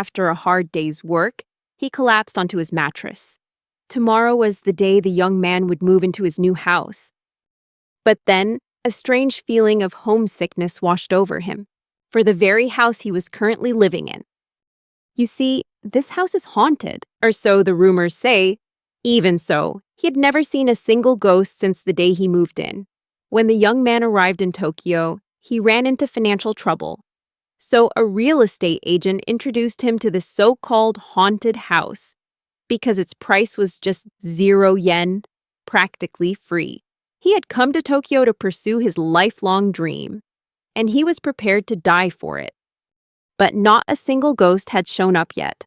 after a hard day's work, he collapsed onto his mattress. Tomorrow was the day the young man would move into his new house. But then, a strange feeling of homesickness washed over him, for the very house he was currently living in. You see, this house is haunted, or so the rumors say. Even so, he had never seen a single ghost since the day he moved in. When the young man arrived in Tokyo, he ran into financial trouble. So a real estate agent introduced him to the so-called haunted house because its price was just 0 yen, practically free. He had come to Tokyo to pursue his lifelong dream, and he was prepared to die for it. But not a single ghost had shown up yet.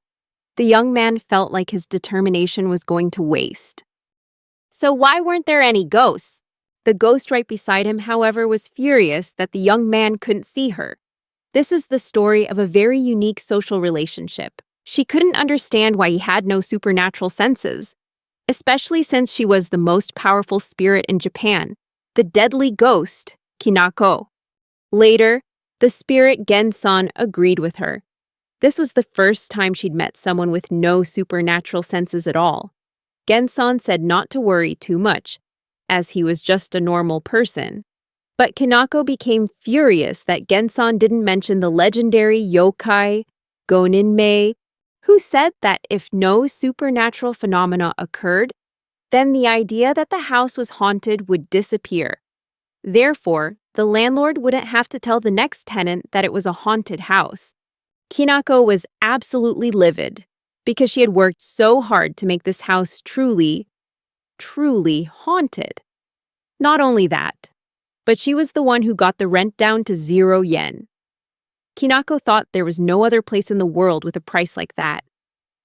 The young man felt like his determination was going to waste. So why weren't there any ghosts? The ghost right beside him, however, was furious that the young man couldn't see her. This is the story of a very unique social relationship. She couldn't understand why he had no supernatural senses, especially since she was the most powerful spirit in Japan, the deadly ghost, Kinako. Later, the spirit Gensan agreed with her. This was the first time she'd met someone with no supernatural senses at all. Gensan said not to worry too much, as he was just a normal person. But Kinako became furious that Gensan didn't mention the legendary yokai, Goninmei, who said that if no supernatural phenomena occurred, then the idea that the house was haunted would disappear. Therefore, the landlord wouldn't have to tell the next tenant that it was a haunted house. Kinako was absolutely livid because she had worked so hard to make this house truly haunted. Not only that, but she was the one who got the rent down to 0 yen. Kinako thought there was no other place in the world with a price like that.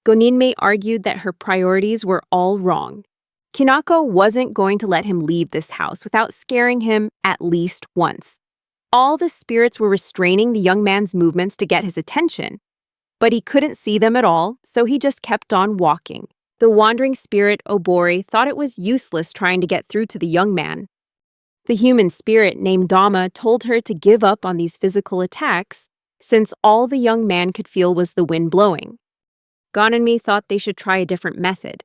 Goninmei argued that her priorities were all wrong. Kinako wasn't going to let him leave this house without scaring him at least once. All the spirits were restraining the young man's movements to get his attention, but he couldn't see them at all, so he just kept on walking. The wandering spirit Obori thought it was useless trying to get through to the young man. The human spirit named Dama told her to give up on these physical attacks, since all the young man could feel was the wind blowing. Gonenmi thought they should try a different method,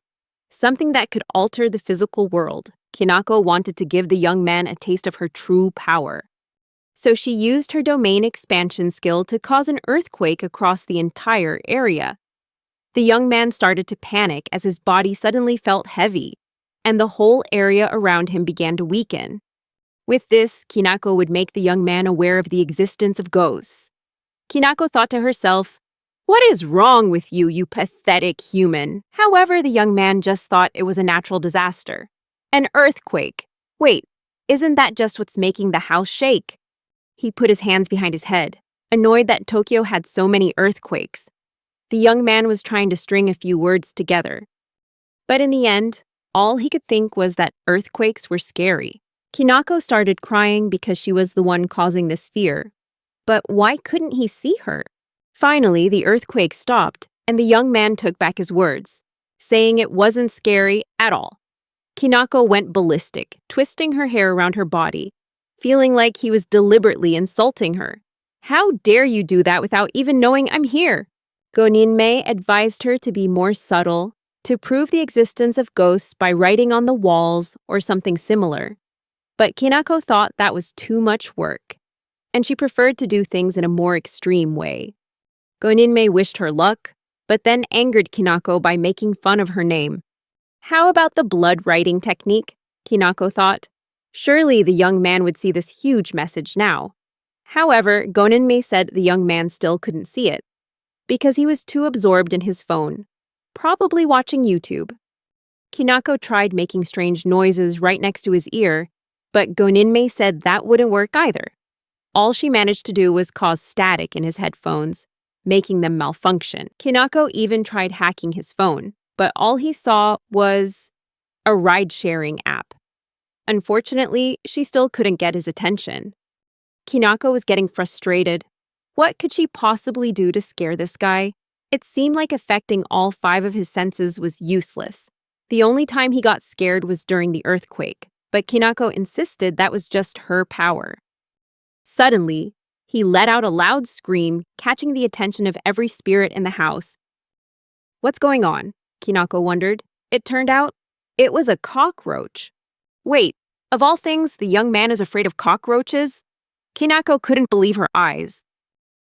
something that could alter the physical world. Kinako wanted to give the young man a taste of her true power. So she used her domain expansion skill to cause an earthquake across the entire area. The young man started to panic as his body suddenly felt heavy, and the whole area around him began to weaken. With this, Kinako would make the young man aware of the existence of ghosts. Kinako thought to herself, "What is wrong with you, you pathetic human?" However, the young man just thought it was a natural disaster. An earthquake. Wait, isn't that just what's making the house shake? He put his hands behind his head, annoyed that Tokyo had so many earthquakes. The young man was trying to string a few words together. But in the end, all he could think was that earthquakes were scary. Kinako started crying because she was the one causing this fear. But why couldn't he see her? Finally, the earthquake stopped, and the young man took back his words, saying it wasn't scary at all. Kinako went ballistic, twisting her hair around her body, feeling like he was deliberately insulting her. "How dare you do that without even knowing I'm here?" Goninmei advised her to be more subtle, to prove the existence of ghosts by writing on the walls or something similar. But Kinako thought that was too much work, and she preferred to do things in a more extreme way. Goninmei wished her luck, but then angered Kinako by making fun of her name. How about the blood writing technique? Kinako thought. Surely the young man would see this huge message now. However, Goninmei said the young man still couldn't see it, because he was too absorbed in his phone, probably watching YouTube. Kinako tried making strange noises right next to his ear, but Goninmei said that wouldn't work either. All she managed to do was cause static in his headphones, making them malfunction. Kinako even tried hacking his phone, but all he saw was a ride-sharing app. Unfortunately, she still couldn't get his attention. Kinako was getting frustrated. What could she possibly do to scare this guy? It seemed like affecting all 5 of his senses was useless. The only time he got scared was during the earthquake, but Kinako insisted that was just her power. Suddenly, He let out a loud scream, catching the attention of every spirit in the house. What's going on? Kinako wondered. It turned out it was a cockroach. Wait, of all things, the young man is afraid of cockroaches? Kinako couldn't believe her eyes.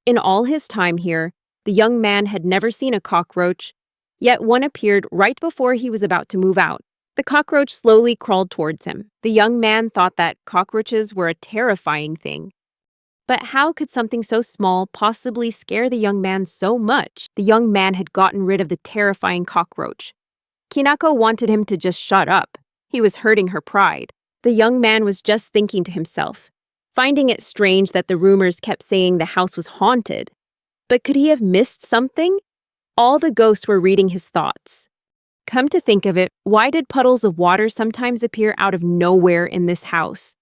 In all his time here, the young man had never seen a cockroach, yet one appeared right before he was about to move out. The cockroach slowly crawled towards him. The young man thought that cockroaches were a terrifying thing. But how could something so small possibly scare the young man so much? The young man had gotten rid of the terrifying cockroach. Kinako wanted him to just shut up. He was hurting her pride. The young man was just thinking to himself, finding it strange that the rumors kept saying the house was haunted. But could he have missed something? All the ghosts were reading his thoughts. Come to think of it, why did puddles of water sometimes appear out of nowhere in this house?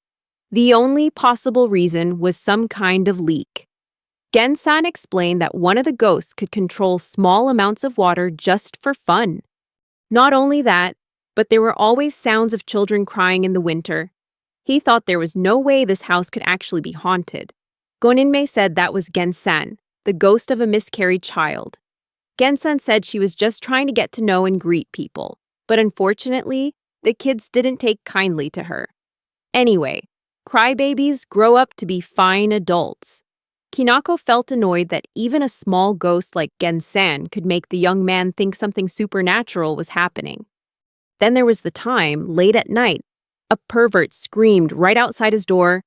The only possible reason was some kind of leak. Gensan explained that one of the ghosts could control small amounts of water just for fun. Not only that, but there were always sounds of children crying in the winter. He thought there was no way this house could actually be haunted. Goninmei said that was Gensan, the ghost of a miscarried child. Gensan said she was just trying to get to know and greet people, but unfortunately, the kids didn't take kindly to her. Anyway, crybabies grow up to be fine adults. Kinako felt annoyed that even a small ghost like Gensan could make the young man think something supernatural was happening. Then there was the time, late at night, a pervert screamed right outside his door.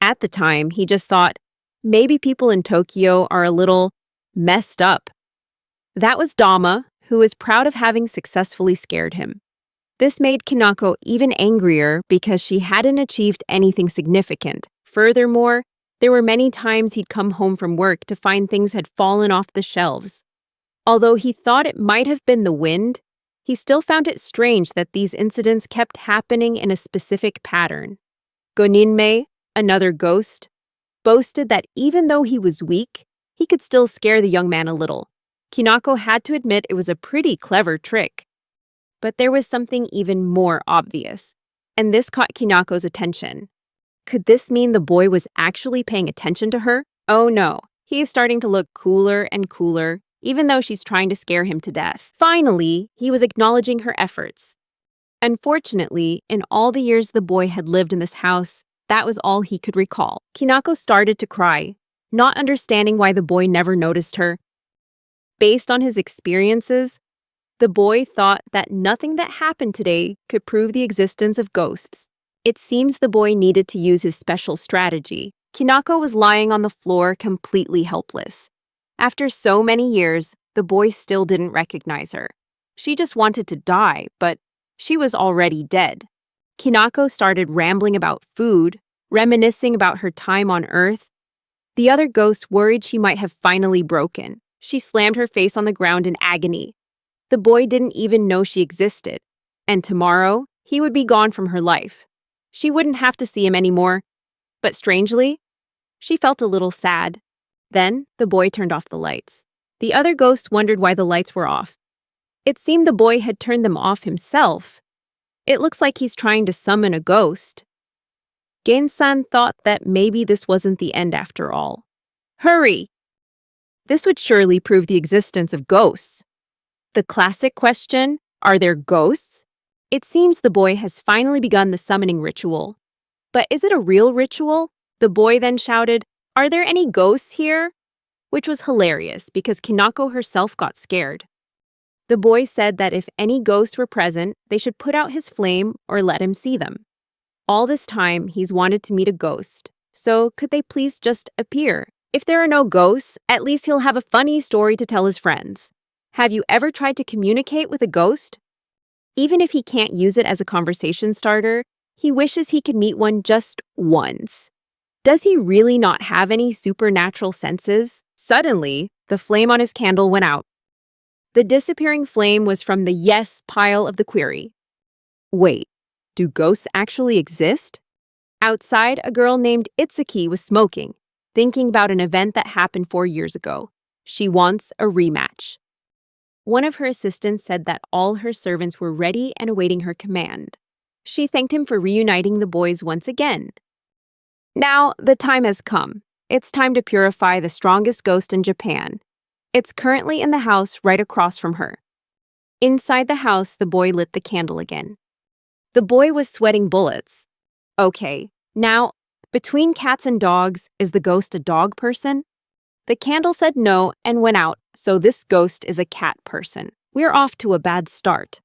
At the time, he just thought, maybe people in Tokyo are a little messed up. That was Dama, who was proud of having successfully scared him. This made Kinako even angrier because she hadn't achieved anything significant. Furthermore, there were many times he'd come home from work to find things had fallen off the shelves. Although he thought it might have been the wind, he still found it strange that these incidents kept happening in a specific pattern. Goninmei, another ghost, boasted that even though he was weak, he could still scare the young man a little. Kinako had to admit it was a pretty clever trick. But there was something even more obvious, and this caught Kinako's attention. Could this mean the boy was actually paying attention to her? Oh no, he's starting to look cooler and cooler, even though she's trying to scare him to death. Finally, he was acknowledging her efforts. Unfortunately, in all the years the boy had lived in this house, that was all he could recall. Kinako started to cry, not understanding why the boy never noticed her. Based on his experiences, the boy thought that nothing that happened today could prove the existence of ghosts. It seems the boy needed to use his special strategy. Kinako was lying on the floor completely helpless. After so many years, the boy still didn't recognize her. She just wanted to die, but she was already dead. Kinako started rambling about food, reminiscing about her time on Earth. The other ghost worried she might have finally broken. She slammed her face on the ground in agony. The boy didn't even know she existed, and tomorrow, he would be gone from her life. She wouldn't have to see him anymore. But strangely, she felt a little sad. Then, the boy turned off the lights. The other ghosts wondered why the lights were off. It seemed the boy had turned them off himself. It looks like he's trying to summon a ghost. Gensan thought that maybe this wasn't the end after all. Hurry! This would surely prove the existence of ghosts. The classic question, are there ghosts? It seems the boy has finally begun the summoning ritual. But is it a real ritual? The boy then shouted, "Are there any ghosts here?" Which was hilarious because Kinako herself got scared. The boy said that if any ghosts were present, they should put out his flame or let him see them. All this time, he's wanted to meet a ghost. So could they please just appear? If there are no ghosts, at least he'll have a funny story to tell his friends. Have you ever tried to communicate with a ghost? Even if he can't use it as a conversation starter, he wishes he could meet one just once. Does he really not have any supernatural senses? Suddenly, the flame on his candle went out. The disappearing flame was from the yes pile of the query. Wait, do ghosts actually exist? Outside, a girl named Itsuki was smoking, thinking about an event that happened 4 years ago. She wants a rematch. One of her assistants said that all her servants were ready and awaiting her command. She thanked him for reuniting the boys once again. Now, the time has come. it's time to purify the strongest ghost in Japan. It's currently in the house right across from her. Inside the house, the boy lit the candle again. The boy was sweating bullets. Okay, now, between cats and dogs, is the ghost a dog person? The candle said no and went out, so this ghost is a cat person. We're off to a bad start.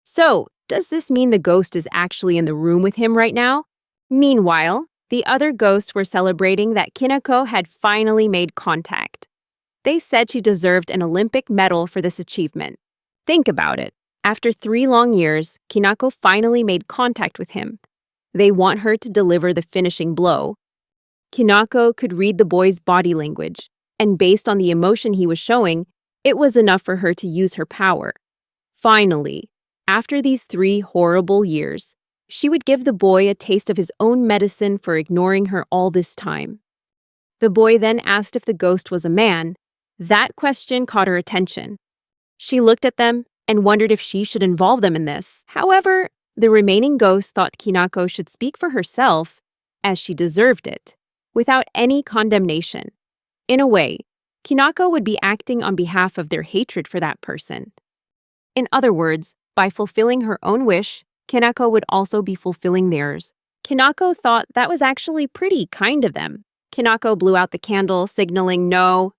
So, does this mean the ghost is actually in the room with him right now? Meanwhile, the other ghosts were celebrating that Kinako had finally made contact. They said she deserved an Olympic medal for this achievement. Think about it. After 3 long years, Kinako finally made contact with him. They want her to deliver the finishing blow. Kinako could read the boy's body language, and based on the emotion he was showing, it was enough for her to use her power. Finally, after these 3 horrible years, she would give the boy a taste of his own medicine for ignoring her all this time. The boy then asked if the ghost was a man. That question caught her attention. She looked at them and wondered if she should involve them in this. However, the remaining ghosts thought Kinako should speak for herself, as she deserved it, without any condemnation. In a way, Kinako would be acting on behalf of their hatred for that person. In other words, by fulfilling her own wish, Kinako would also be fulfilling theirs. Kinako thought that was actually pretty kind of them. Kinako blew out the candle, signaling no.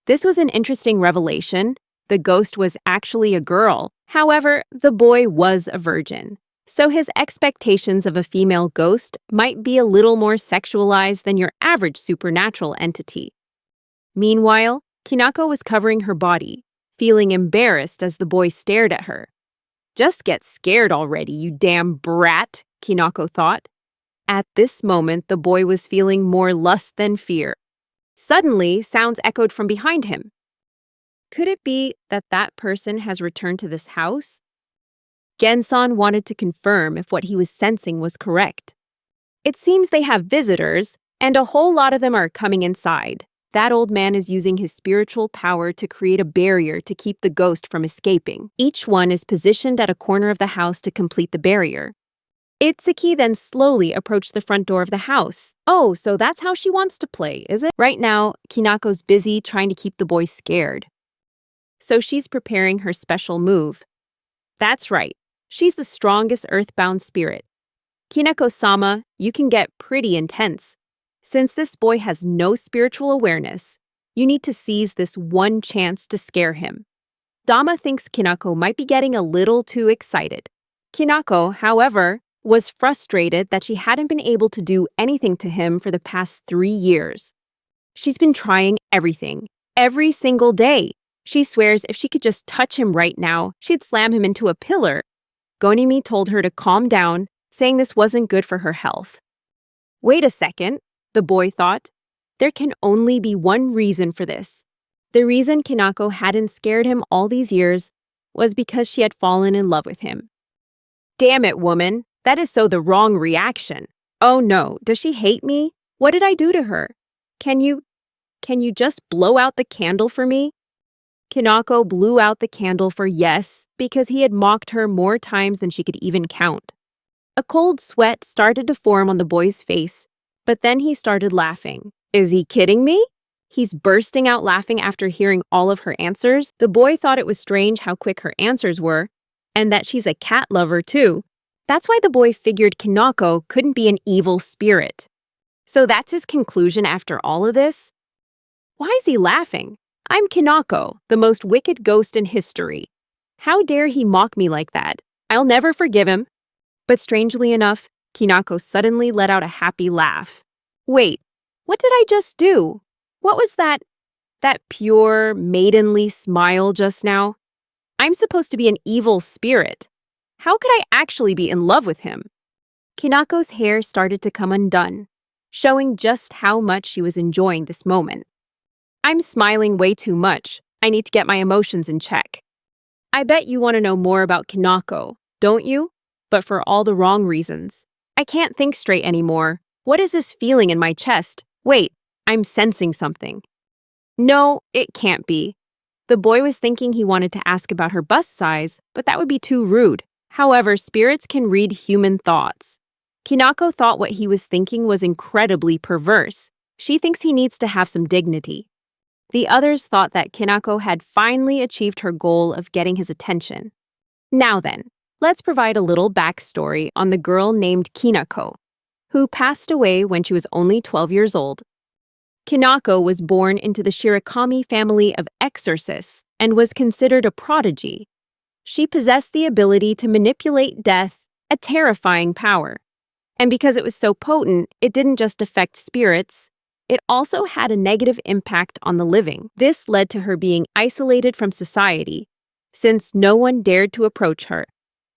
This was an interesting revelation. The ghost was actually a girl. However, the boy was a virgin. So his expectations of a female ghost might be a little more sexualized than your average supernatural entity. Meanwhile, Kinako was covering her body, feeling embarrassed as the boy stared at her. Just get scared already, you damn brat, Kinako thought. At this moment, the boy was feeling more lust than fear. Suddenly, sounds echoed from behind him. Could it be that that person has returned to this house? Gensan wanted to confirm if what he was sensing was correct. It seems they have visitors, and a whole lot of them are coming inside. That old man is using his spiritual power to create a barrier to keep the ghost from escaping. Each one is positioned at a corner of the house to complete the barrier. Itsuki then slowly approached the front door of the house. Oh, so that's how she wants to play, is it? Right now, Kinako's busy trying to keep the boy scared. So she's preparing her special move. That's right, she's the strongest earthbound spirit. Kinako-sama, you can get pretty intense. Since this boy has no spiritual awareness, you need to seize this one chance to scare him. Dama thinks Kinako might be getting a little too excited. Kinako, however, was frustrated that she hadn't been able to do anything to him for the past 3 years. She's been trying everything, every single day. She swears if she could just touch him right now, she'd slam him into a pillar. Gonimi told her to calm down, saying this wasn't good for her health. Wait a second, the boy thought. There can only be one reason for this. The reason Kinako hadn't scared him all these years was because she had fallen in love with him. Damn it, woman. That is so the wrong reaction. Oh no, does she hate me? What did I do to her? Can you just blow out the candle for me? Kinako blew out the candle for yes, because he had mocked her more times than she could even count. A cold sweat started to form on the boy's face, but then he started laughing. Is he kidding me? He's bursting out laughing after hearing all of her answers. The boy thought it was strange how quick her answers were, and that she's a cat lover too. That's why the boy figured Kinako couldn't be an evil spirit. So that's his conclusion after all of this? Why is he laughing? I'm Kinako, the most wicked ghost in history. How dare he mock me like that? I'll never forgive him. But strangely enough, Kinako suddenly let out a happy laugh. Wait, what did I just do? What was that pure, maidenly smile just now? I'm supposed to be an evil spirit. How could I actually be in love with him? Kinako's hair started to come undone, showing just how much she was enjoying this moment. I'm smiling way too much. I need to get my emotions in check. I bet you want to know more about Kinako, don't you? But for all the wrong reasons. I can't think straight anymore. What is this feeling in my chest? Wait, I'm sensing something. No, it can't be. The boy was thinking he wanted to ask about her bust size, but that would be too rude. However, spirits can read human thoughts. Kinako thought what he was thinking was incredibly perverse, She thinks he needs to have some dignity. The others thought that Kinako had finally achieved her goal of getting his attention. Now then, let's provide a little backstory on the girl named Kinako, who passed away when she was only 12 years old. Kinako was born into the Shirakami family of exorcists and was considered a prodigy. She possessed the ability to manipulate death, a terrifying power. And because it was so potent, it didn't just affect spirits, it also had a negative impact on the living. This led to her being isolated from society, since no one dared to approach her.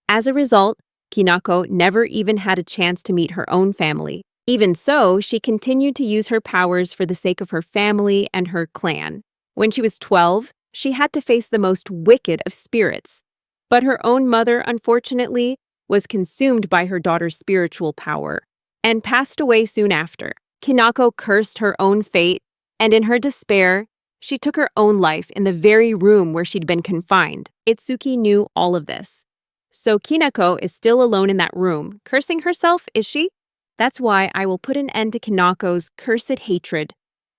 As a result, Kinako never even had a chance to meet her own family. Even so, she continued to use her powers for the sake of her family and her clan. When she was 12, she had to face the most wicked of spirits. But her own mother, unfortunately, was consumed by her daughter's spiritual power and passed away soon after. Kinako cursed her own fate, and in her despair, she took her own life in the very room where she'd been confined. Itsuki knew all of this. So Kinako is still alone in that room, cursing herself, is she? That's why I will put an end to Kinako's cursed hatred,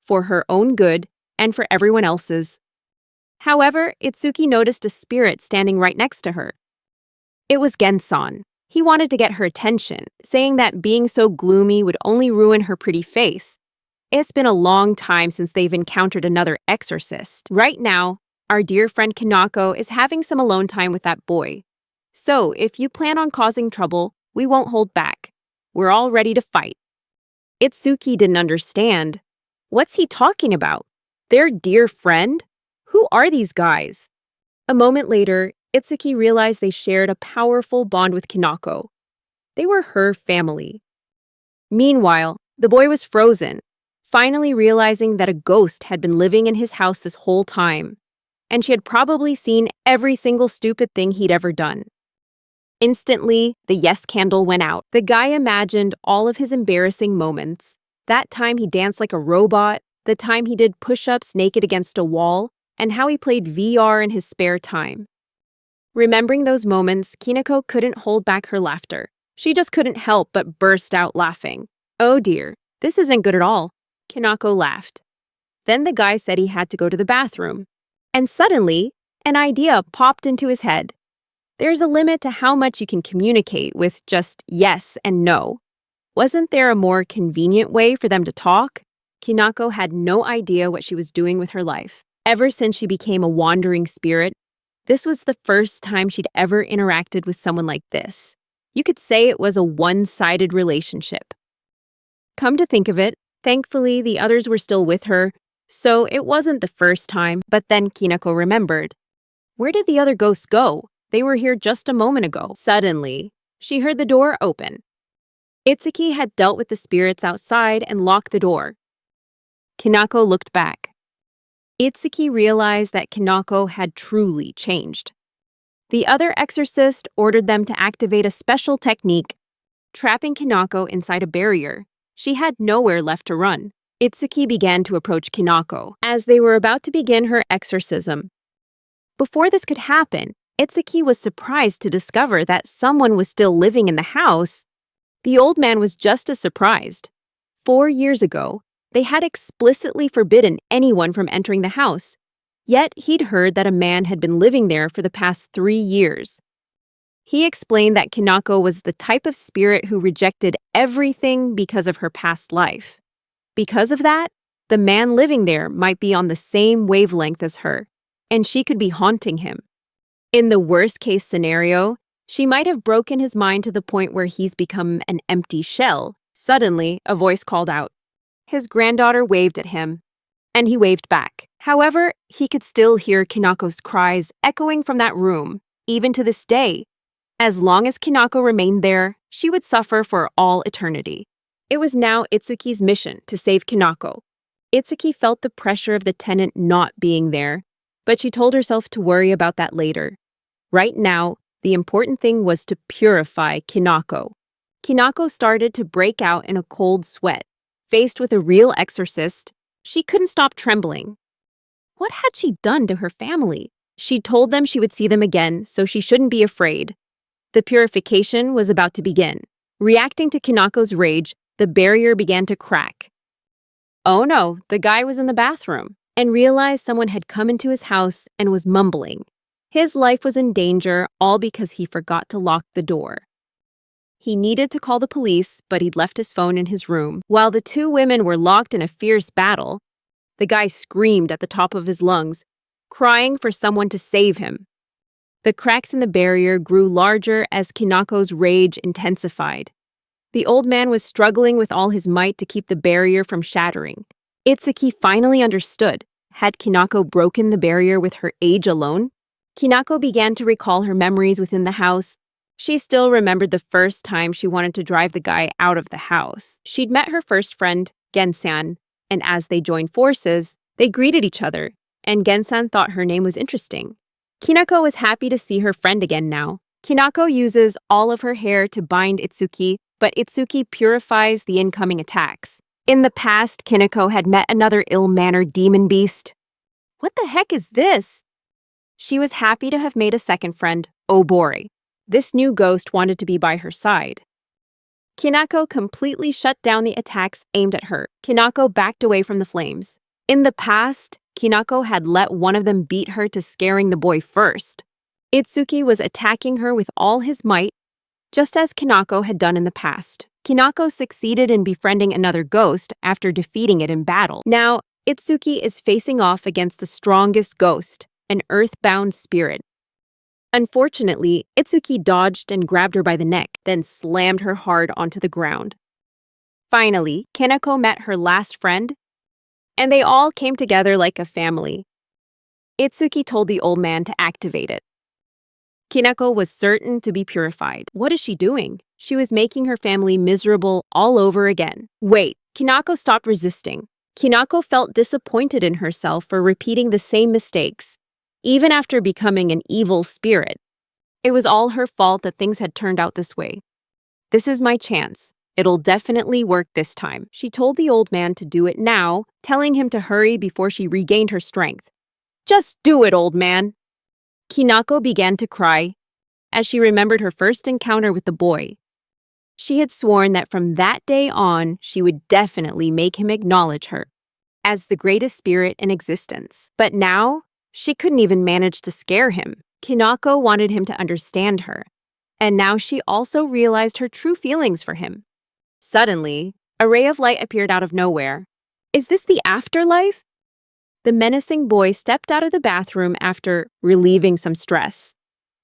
for her own good and for everyone else's. However, Itsuki noticed a spirit standing right next to her. It was Gensan. He wanted to get her attention, saying that being so gloomy would only ruin her pretty face. It's been a long time since they've encountered another exorcist. Right now, our dear friend Kinako is having some alone time with that boy. So, if you plan on causing trouble, we won't hold back. We're all ready to fight. Itsuki didn't understand. What's he talking about? Their dear friend? Who are these guys? A moment later, Itsuki realized they shared a powerful bond with Kinako. They were her family. Meanwhile, the boy was frozen, finally realizing that a ghost had been living in his house this whole time, and she had probably seen every single stupid thing he'd ever done. Instantly, the yes candle went out. The guy imagined all of his embarrassing moments. That time he danced like a robot, the time he did push-ups naked against a wall, and how he played VR in his spare time. Remembering those moments, Kinako couldn't hold back her laughter. She just couldn't help but burst out laughing. Oh dear, this isn't good at all. Kinako laughed. Then the guy said he had to go to the bathroom. And suddenly, an idea popped into his head. There's a limit to how much you can communicate with just yes and no. Wasn't there a more convenient way for them to talk? Kinako had no idea what she was doing with her life. Ever since she became a wandering spirit, this was the first time she'd ever interacted with someone like this. You could say it was a one-sided relationship. Come to think of it, thankfully the others were still with her, so it wasn't the first time, but then Kinako remembered. Where did the other ghosts go? They were here just a moment ago. Suddenly, she heard the door open. Itsuki had dealt with the spirits outside and locked the door. Kinako looked back. Itsuki realized that Kinako had truly changed. The other exorcist ordered them to activate a special technique, trapping Kinako inside a barrier. She had nowhere left to run. Itsuki began to approach Kinako as they were about to begin her exorcism. Before this could happen, Itsuki was surprised to discover that someone was still living in the house. The old man was just as surprised. 4 years ago, they had explicitly forbidden anyone from entering the house, yet he'd heard that a man had been living there for the past 3 years. He explained that Kinako was the type of spirit who rejected everything because of her past life. Because of that, the man living there might be on the same wavelength as her, and she could be haunting him. In the worst-case scenario, she might have broken his mind to the point where he's become an empty shell. Suddenly, a voice called out. His granddaughter waved at him, and he waved back. However, he could still hear Kinako's cries echoing from that room, even to this day. As long as Kinako remained there, she would suffer for all eternity. It was now Itsuki's mission to save Kinako. Itsuki felt the pressure of the tenant not being there, but she told herself to worry about that later. Right now, the important thing was to purify Kinako. Kinako started to break out in a cold sweat. Faced with a real exorcist, she couldn't stop trembling. What had she done to her family? She told them she would see them again, so she shouldn't be afraid. The purification was about to begin. Reacting to Kinako's rage, the barrier began to crack. Oh no, the guy was in the bathroom and realized someone had come into his house and was mumbling. His life was in danger, all because he forgot to lock the door. He needed to call the police, but he'd left his phone in his room. While the two women were locked in a fierce battle, the guy screamed at the top of his lungs, crying for someone to save him. The cracks in the barrier grew larger as Kinako's rage intensified. The old man was struggling with all his might to keep the barrier from shattering. Itsuki finally understood. Had Kinako broken the barrier with her age alone? Kinako began to recall her memories within the house. She still remembered the first time she wanted to drive the guy out of the house. She'd met her first friend, Gensan, and as they joined forces, they greeted each other, and Gensan thought her name was interesting. Kinako was happy to see her friend again now. Kinako uses all of her hair to bind Itsuki, but Itsuki purifies the incoming attacks. In the past, Kinako had met another ill-mannered demon beast. What the heck is this? She was happy to have made a second friend, Obori. This new ghost wanted to be by her side. Kinako completely shut down the attacks aimed at her. Kinako backed away from the flames. In the past, Kinako had let one of them beat her to scaring the boy first. Itsuki was attacking her with all his might, just as Kinako had done in the past. Kinako succeeded in befriending another ghost after defeating it in battle. Now, Itsuki is facing off against the strongest ghost, an earthbound spirit. Unfortunately, Itsuki dodged and grabbed her by the neck, then slammed her hard onto the ground. Finally, Kinako met her last friend, and they all came together like a family. Itsuki told the old man to activate it. Kinako was certain to be purified. What is she doing? She was making her family miserable all over again. Wait, Kinako stopped resisting. Kinako felt disappointed in herself for repeating the same mistakes, even after becoming an evil spirit. It was all her fault that things had turned out this way. This is my chance. It'll definitely work this time. She told the old man to do it now, telling him to hurry before she regained her strength. Just do it, old man. Kinako began to cry as she remembered her first encounter with the boy. She had sworn that from that day on, she would definitely make him acknowledge her as the greatest spirit in existence. But now, she couldn't even manage to scare him. Kinako wanted him to understand her, and now she also realized her true feelings for him. Suddenly, a ray of light appeared out of nowhere. Is this the afterlife? The menacing boy stepped out of the bathroom after relieving some stress.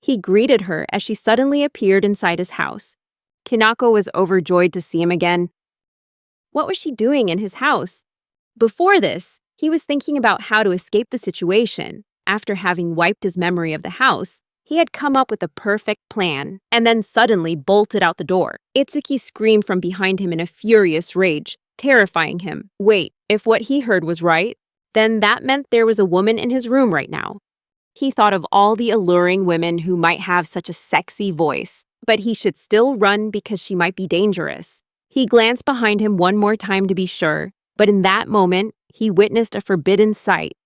He greeted her as she suddenly appeared inside his house. Kinako was overjoyed to see him again. What was she doing in his house? Before this, he was thinking about how to escape the situation. After having wiped his memory of the house, he had come up with a perfect plan and then suddenly bolted out the door. Itsuki screamed from behind him in a furious rage, terrifying him. Wait, if what he heard was right, then that meant there was a woman in his room right now. He thought of all the alluring women who might have such a sexy voice, but he should still run because she might be dangerous. He glanced behind him one more time to be sure, but in that moment, he witnessed a forbidden sight.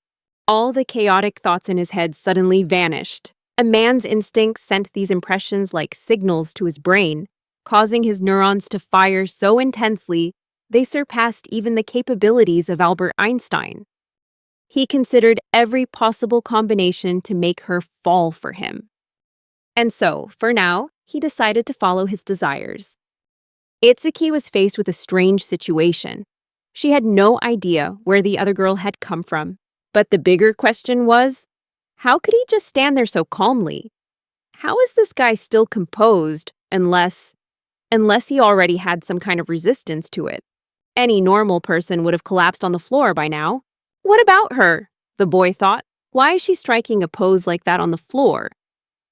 All the chaotic thoughts in his head suddenly vanished. A man's instincts sent these impressions like signals to his brain, causing his neurons to fire so intensely they surpassed even the capabilities of Albert Einstein. He considered every possible combination to make her fall for him. And so, for now, he decided to follow his desires. Itsuki was faced with a strange situation. She had no idea where the other girl had come from. But the bigger question was, how could he just stand there so calmly? How is this guy still composed unless he already had some kind of resistance to it? Any normal person would have collapsed on the floor by now. What about her? The boy thought. Why is she striking a pose like that on the floor?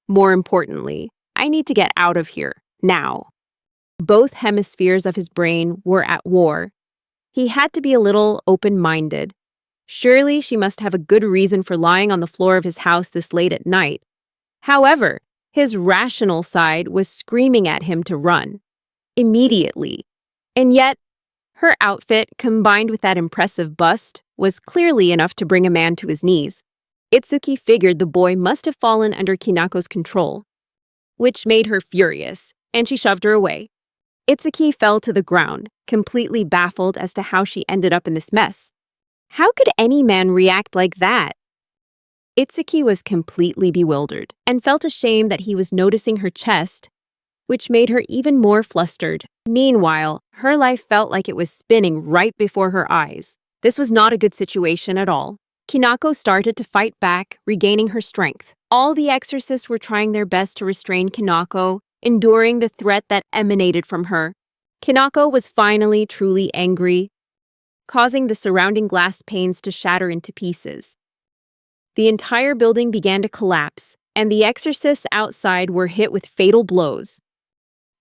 More importantly, I need to get out of here, now. Both hemispheres of his brain were at war. He had to be a little open-minded. Surely she must have a good reason for lying on the floor of his house this late at night. However, his rational side was screaming at him to run. Immediately. And yet, her outfit, combined with that impressive bust, was clearly enough to bring a man to his knees. Itsuki figured the boy must have fallen under Kinako's control, which made her furious, and she shoved her away. Itsuki fell to the ground, completely baffled as to how she ended up in this mess. How could any man react like that? Itsuki was completely bewildered and felt ashamed that he was noticing her chest, which made her even more flustered. Meanwhile, her life felt like it was spinning right before her eyes. This was not a good situation at all. Kinako started to fight back, regaining her strength. All the exorcists were trying their best to restrain Kinako, enduring the threat that emanated from her. Kinako was finally truly angry, causing the surrounding glass panes to shatter into pieces. The entire building began to collapse, and the exorcists outside were hit with fatal blows.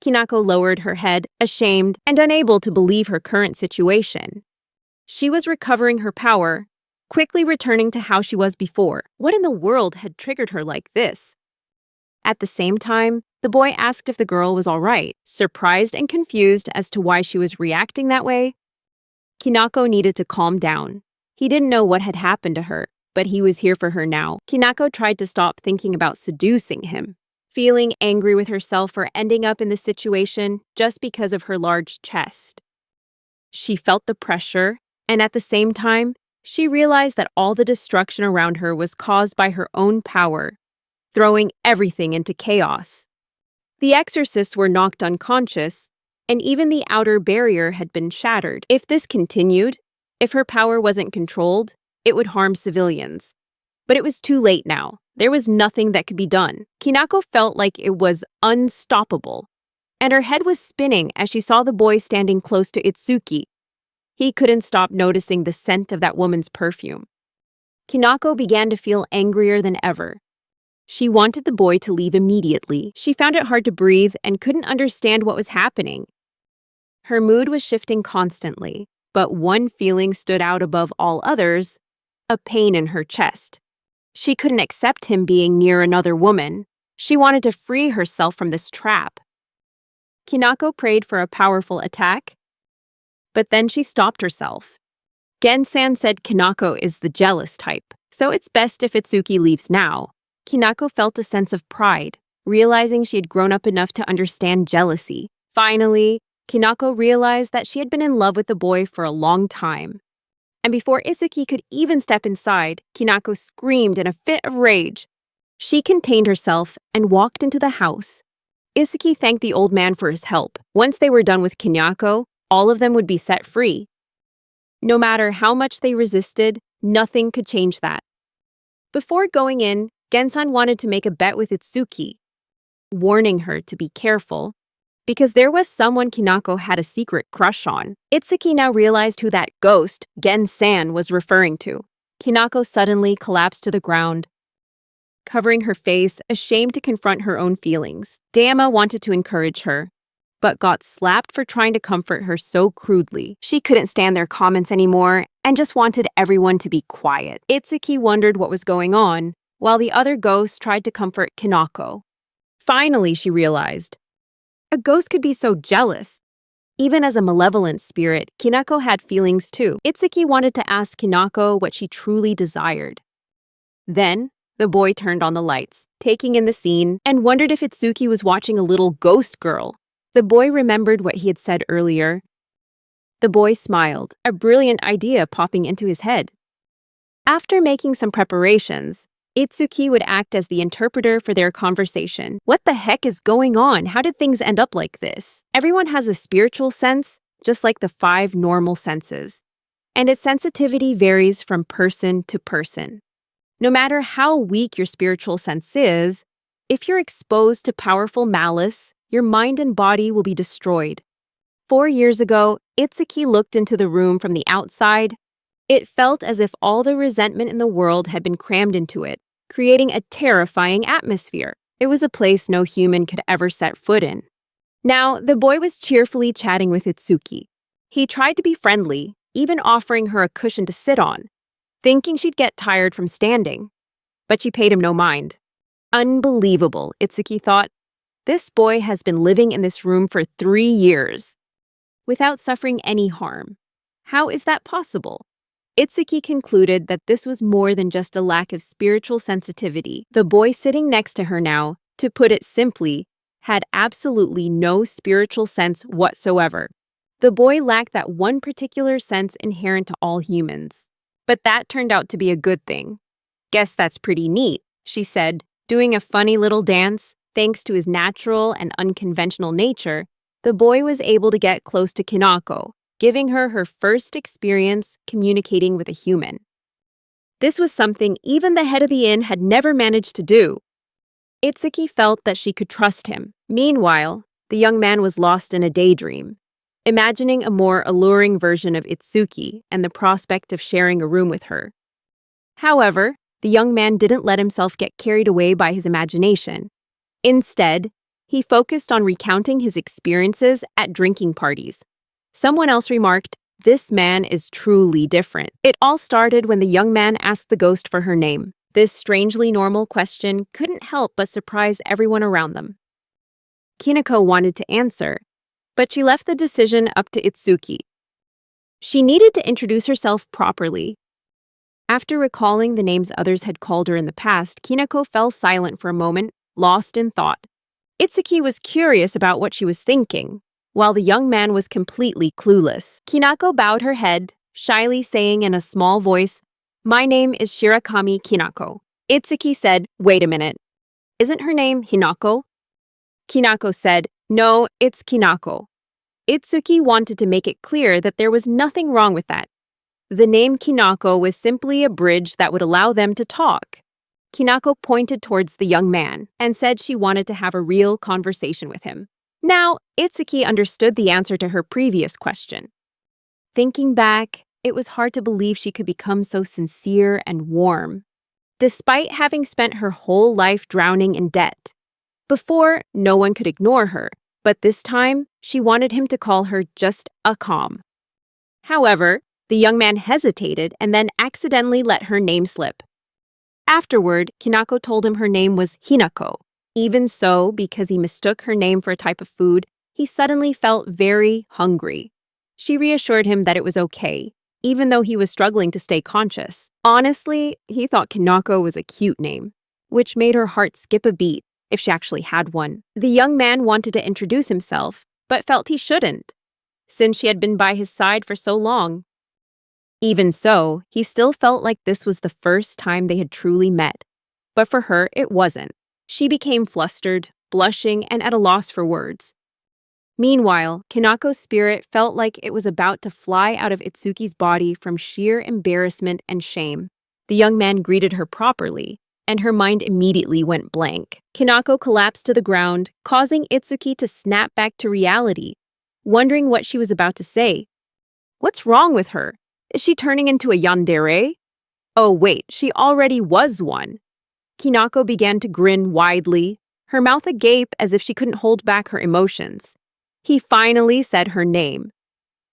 Kinako lowered her head, ashamed and unable to believe her current situation. She was recovering her power, quickly returning to how she was before. What in the world had triggered her like this? At the same time, the boy asked if the girl was all right, surprised and confused as to why she was reacting that way. Kinako needed to calm down. He didn't know what had happened to her, but he was here for her now. Kinako tried to stop thinking about seducing him, feeling angry with herself for ending up in this situation just because of her large chest. She felt the pressure, and at the same time, she realized that all the destruction around her was caused by her own power, throwing everything into chaos. The exorcists were knocked unconscious, and even the outer barrier had been shattered. If this continued, if her power wasn't controlled, it would harm civilians. But it was too late now. There was nothing that could be done. Kinako felt like it was unstoppable, and her head was spinning as she saw the boy standing close to Itsuki. He couldn't stop noticing the scent of that woman's perfume. Kinako began to feel angrier than ever. She wanted the boy to leave immediately. She found it hard to breathe and couldn't understand what was happening. Her mood was shifting constantly, but one feeling stood out above all others: a pain in her chest. She couldn't accept him being near another woman. She wanted to free herself from this trap. Kinako prayed for a powerful attack, but then she stopped herself. Gen-san said Kinako is the jealous type, so it's best if Itsuki leaves now. Kinako felt a sense of pride, realizing she had grown up enough to understand jealousy. Finally, Kinako realized that she had been in love with the boy for a long time. And before Itsuki could even step inside, Kinako screamed in a fit of rage. She contained herself and walked into the house. Itsuki thanked the old man for his help. Once they were done with Kinako, all of them would be set free. No matter how much they resisted, nothing could change that. Before going in, Gensan wanted to make a bet with Itsuki, warning her to be careful, because there was someone Kinako had a secret crush on. Itsuki now realized who that ghost, Gen-san, was referring to. Kinako suddenly collapsed to the ground, covering her face, ashamed to confront her own feelings. Dama wanted to encourage her, but got slapped for trying to comfort her so crudely. She couldn't stand their comments anymore and just wanted everyone to be quiet. Itsuki wondered what was going on, while the other ghosts tried to comfort Kinako. Finally, she realized, a ghost could be so jealous. Even as a malevolent spirit, Kinako had feelings too. Itsuki wanted to ask Kinako what she truly desired. Then, the boy turned on the lights, taking in the scene, and wondered if Itsuki was watching a little ghost girl. The boy remembered what he had said earlier. The boy smiled, a brilliant idea popping into his head. After making some preparations, Itsuki would act as the interpreter for their conversation. What the heck is going on? How did things end up like this? Everyone has a spiritual sense, just like the 5 normal senses. And its sensitivity varies from person to person. No matter how weak your spiritual sense is, if you're exposed to powerful malice, your mind and body will be destroyed. 4 years ago, Itsuki looked into the room from the outside. It felt as if all the resentment in the world had been crammed into it, creating a terrifying atmosphere. It was a place no human could ever set foot in. Now, the boy was cheerfully chatting with Itsuki. He tried to be friendly, even offering her a cushion to sit on, thinking she'd get tired from standing. But she paid him no mind. Unbelievable, Itsuki thought. This boy has been living in this room for 3 years, without suffering any harm. How is that possible? Itsuki concluded that this was more than just a lack of spiritual sensitivity. The boy sitting next to her now, to put it simply, had absolutely no spiritual sense whatsoever. The boy lacked that one particular sense inherent to all humans. But that turned out to be a good thing. "Guess that's pretty neat," she said, doing a funny little dance. Thanks to his natural and unconventional nature, the boy was able to get close to Kinako, giving her her first experience communicating with a human. This was something even the head of the inn had never managed to do. Itsuki felt that she could trust him. Meanwhile, the young man was lost in a daydream, imagining a more alluring version of Itsuki and the prospect of sharing a room with her. However, the young man didn't let himself get carried away by his imagination. Instead, he focused on recounting his experiences at drinking parties. Someone else remarked, "This man is truly different." It all started when the young man asked the ghost for her name. This strangely normal question couldn't help but surprise everyone around them. Kinako wanted to answer, but she left the decision up to Itsuki. She needed to introduce herself properly. After recalling the names others had called her in the past, Kinako fell silent for a moment, lost in thought. Itsuki was curious about what she was thinking, while the young man was completely clueless. Kinako bowed her head, shyly saying in a small voice, "My name is Shirakami Kinako." Itsuki said, "Wait a minute. Isn't her name Hinako?" Kinako said, "No, it's Kinako." Itsuki wanted to make it clear that there was nothing wrong with that. The name Kinako was simply a bridge that would allow them to talk. Kinako pointed towards the young man and said she wanted to have a real conversation with him. Now, Itsuki understood the answer to her previous question. Thinking back, it was hard to believe she could become so sincere and warm, despite having spent her whole life drowning in debt. Before, no one could ignore her, but this time, she wanted him to call her just a calm. However, the young man hesitated and then accidentally let her name slip. Afterward, Kinako told him her name was Hinako. Even so, because he mistook her name for a type of food, he suddenly felt very hungry. She reassured him that it was okay, even though he was struggling to stay conscious. Honestly, he thought Kinako was a cute name, which made her heart skip a beat if she actually had one. The young man wanted to introduce himself, but felt he shouldn't, since she had been by his side for so long. Even so, he still felt like this was the first time they had truly met. But for her, it wasn't. She became flustered, blushing, and at a loss for words. Meanwhile, Kinako's spirit felt like it was about to fly out of Itsuki's body from sheer embarrassment and shame. The young man greeted her properly, and her mind immediately went blank. Kinako collapsed to the ground, causing Itsuki to snap back to reality, wondering what she was about to say. What's wrong with her? Is she turning into a yandere? Oh wait, she already was one. Kinako began to grin widely, her mouth agape as if she couldn't hold back her emotions. He finally said her name.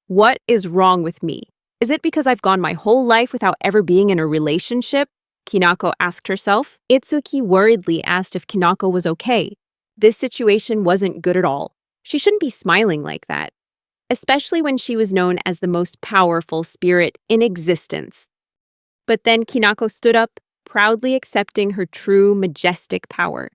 What is wrong with me? Is it because I've gone my whole life without ever being in a relationship? Kinako asked herself. Itsuki worriedly asked if Kinako was okay. This situation wasn't good at all. She shouldn't be smiling like that, especially when she was known as the most powerful spirit in existence. But then Kinako stood up, proudly accepting her true, majestic power.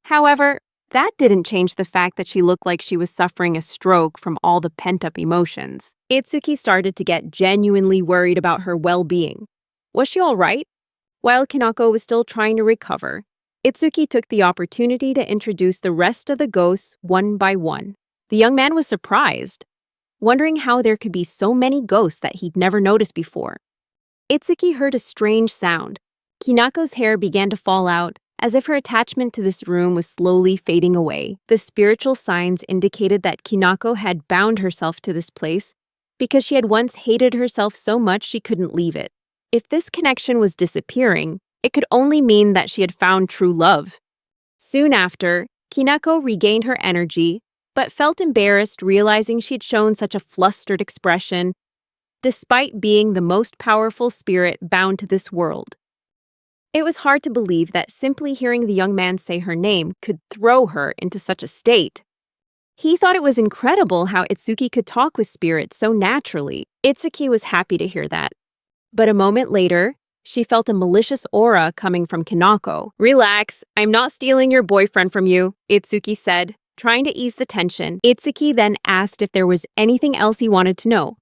However, that didn't change the fact that she looked like she was suffering a stroke from all the pent-up emotions. Itsuki started to get genuinely worried about her well-being. Was she all right? While Kinako was still trying to recover, Itsuki took the opportunity to introduce the rest of the ghosts one by one. The young man was surprised, wondering how there could be so many ghosts that he'd never noticed before. Itsuki heard a strange sound. Kinako's hair began to fall out, as if her attachment to this room was slowly fading away. The spiritual signs indicated that Kinako had bound herself to this place because she had once hated herself so much she couldn't leave it. If this connection was disappearing, it could only mean that she had found true love. Soon after, Kinako regained her energy, but felt embarrassed realizing she'd shown such a flustered expression, despite being the most powerful spirit bound to this world. It was hard to believe that simply hearing the young man say her name could throw her into such a state. He thought it was incredible how Itsuki could talk with spirits so naturally. Itsuki was happy to hear that. But a moment later, she felt a malicious aura coming from Kinako. "Relax, I'm not stealing your boyfriend from you," Itsuki said, Trying to ease the tension, Itsuki then asked if there was anything else he wanted to know.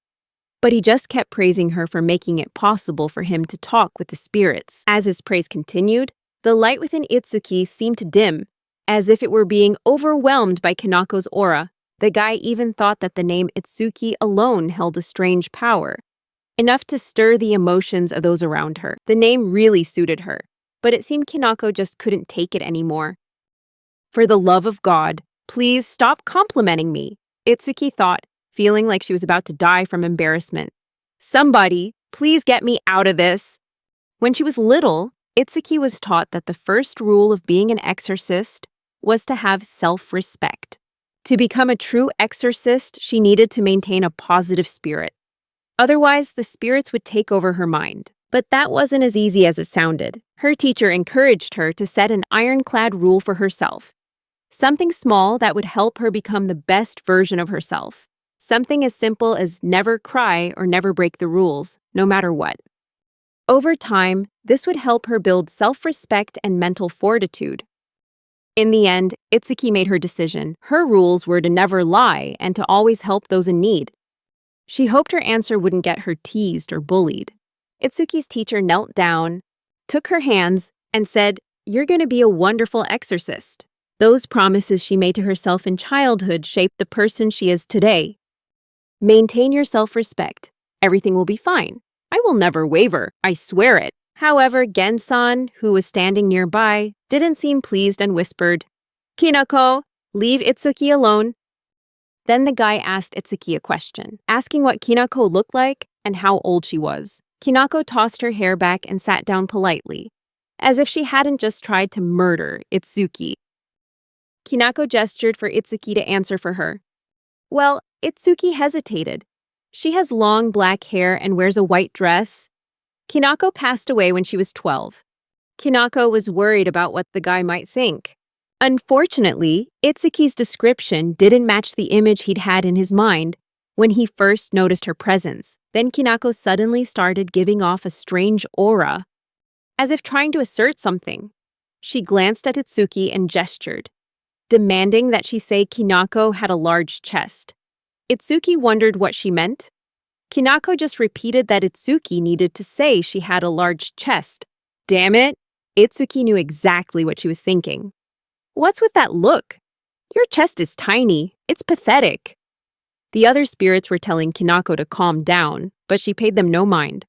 But he just kept praising her for making it possible for him to talk with the spirits. As his praise continued, the light within Itsuki seemed to dim, as if it were being overwhelmed by Kinako's aura. The guy even thought that the name Itsuki alone held a strange power, enough to stir the emotions of those around her. The name really suited her, but it seemed Kinako just couldn't take it anymore. "For the love of God, please stop complimenting me," Itsuki thought, feeling like she was about to die from embarrassment. "Somebody, please get me out of this." When she was little, Itsuki was taught that the first rule of being an exorcist was to have self-respect. To become a true exorcist, she needed to maintain a positive spirit. Otherwise, the spirits would take over her mind. But that wasn't as easy as it sounded. Her teacher encouraged her to set an ironclad rule for herself. Something small that would help her become the best version of herself. Something as simple as never cry or never break the rules, no matter what. Over time, this would help her build self-respect and mental fortitude. In the end, Itsuki made her decision. Her rules were to never lie and to always help those in need. She hoped her answer wouldn't get her teased or bullied. Itsuki's teacher knelt down, took her hands, and said, "You're going to be a wonderful exorcist." Those promises she made to herself in childhood shaped the person she is today. Maintain your self-respect. Everything will be fine. I will never waver, I swear it. However, Gensan, who was standing nearby, didn't seem pleased and whispered, "Kinako, leave Itsuki alone." Then the guy asked Itsuki a question, asking what Kinako looked like and how old she was. Kinako tossed her hair back and sat down politely, as if she hadn't just tried to murder Itsuki. Kinako gestured for Itsuki to answer for her. Well, Itsuki hesitated. She has long black hair and wears a white dress. Kinako passed away when she was 12. Kinako was worried about what the guy might think. Unfortunately, Itsuki's description didn't match the image he'd had in his mind when he first noticed her presence. Then Kinako suddenly started giving off a strange aura, as if trying to assert something. She glanced at Itsuki and gestured, demanding that she say Kinako had a large chest. Itsuki wondered what she meant. Kinako just repeated that Itsuki needed to say she had a large chest. Damn it! Itsuki knew exactly what she was thinking. What's with that look? Your chest is tiny. It's pathetic. The other spirits were telling Kinako to calm down, but she paid them no mind.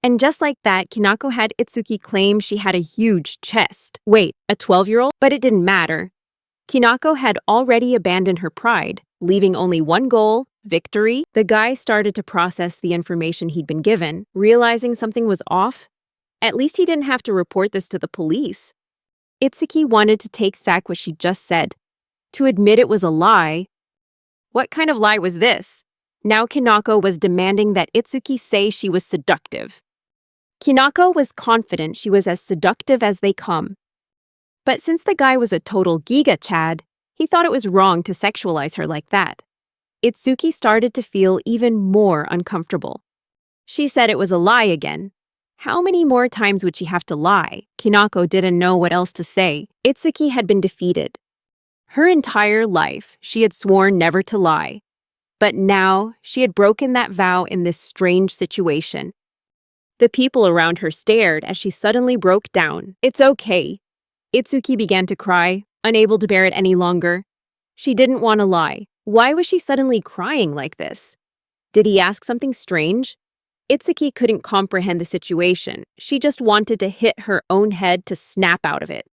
And just like that, Kinako had Itsuki claim she had a huge chest. Wait, a 12-year-old? But it didn't matter. Kinako had already abandoned her pride, leaving only one goal, victory. The guy started to process the information he'd been given, realizing something was off. At least he didn't have to report this to the police. Itsuki wanted to take back what she just said. To admit it was a lie. What kind of lie was this? Now Kinako was demanding that Itsuki say she was seductive. Kinako was confident she was as seductive as they come. But since the guy was a total giga chad, he thought it was wrong to sexualize her like that. Itsuki started to feel even more uncomfortable. She said it was a lie again. How many more times would she have to lie? Kinako didn't know what else to say. Itsuki had been defeated. Her entire life, she had sworn never to lie. But now, she had broken that vow in this strange situation. The people around her stared as she suddenly broke down. "It's okay." Itsuki began to cry, unable to bear it any longer. She didn't want to lie. Why was she suddenly crying like this? Did he ask something strange? Itsuki couldn't comprehend the situation. She just wanted to hit her own head to snap out of it.